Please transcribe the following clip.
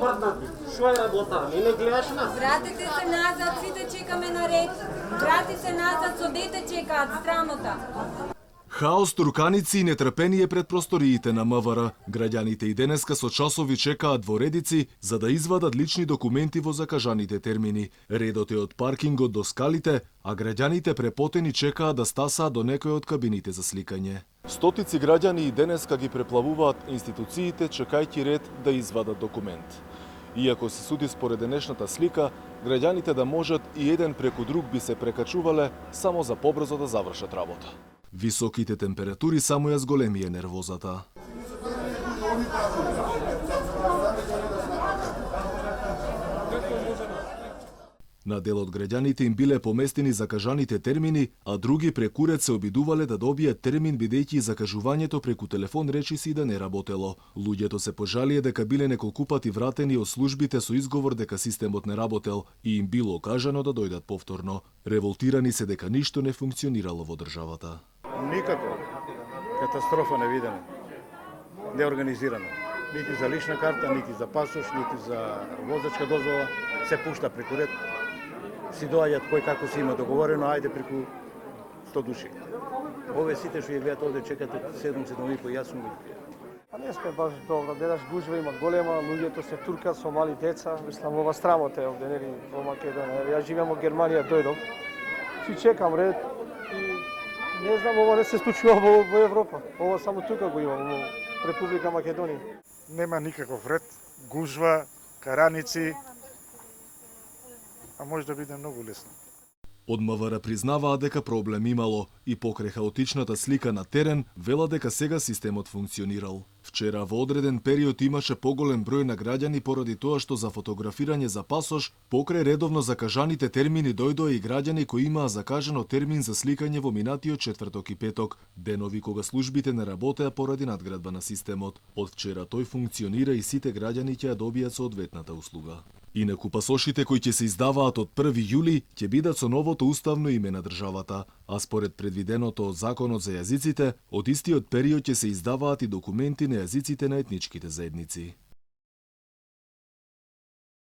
мрднати. Што е работа? И не гледаш нас? Вратите се назад, сите чекаме на ред. Врати се назад, со дете чекаат страмота. Хаос, турканици и нетрпение пред просториите на МВР. Граѓаните и денеска со часови чекаат во редици за да извадат лични документи во закажаните термини. Редот е од паркингот до скалите, а граѓаните препотени чекаат да стасаат до некој од кабините за сликање. Стотици граѓани и денеска ги преплавуваат институциите чекајќи ред да извадат документ. Иако се суди според денешната слика, граѓаните да можат и еден преку друг би се прекачувале само за побрзо да завршат работа. Високите температури само ја зголемија нервозата. На дел од граѓаните им биле поместени закажаните термини, а други преку ред се обидувале да добијат термин бидејќи закажувањето преку телефон речиси да не работело. Луѓето се пожалија дека биле неколку пати вратени од службите со изговор дека системот не работел и им било кажано да дојдат повторно. Револтирани се дека ништо не функционирало во државата. Никако катастрофа не видена, неорганизирана. Нити за лична карта, нити за пасош, нити за возачка дозвола, се пушта преку ред. Си доаѓат кој како си има договорено, ајде преку 100 души. Ове сите што ја гледат овде чекат 7-7,5 јасно. А не сме баш добро, гледаш гужва има голема, луѓето се туркат со мали деца, мислам ова страмота е овде, нели, во Македонија. Јас живеам во Германија, дојдов, си чекам ред и не знам, ова не се случува во Европа. Ова само тука го има, во Република Македонија. Нема никаков ред, гужва, караници, а може да биде многу лесно. Од МВР признаваа дека проблем имало и покрај хаотичната слика на терен, вела дека сега системот функционирал. Вчера во одреден период имаше поголем број на граѓани поради тоа што за фотографирање за пасош, покрај редовно закажаните термини дојдоа и граѓани кои имаа закажано термин за сликање во минатиот четврток и петок, денови кога службите не работеа поради надградба на системот. Од вчера тој функционира и сите граѓани ќе ја добијат соодветната услуга. Инаку пасошите кои ќе се издаваат од 1 јули ќе бидат со новото уставно име на државата, а според предвиденото од Законот за јазиците, од истиот период ќе се издаваат и документи на јазиците на етничките заедници.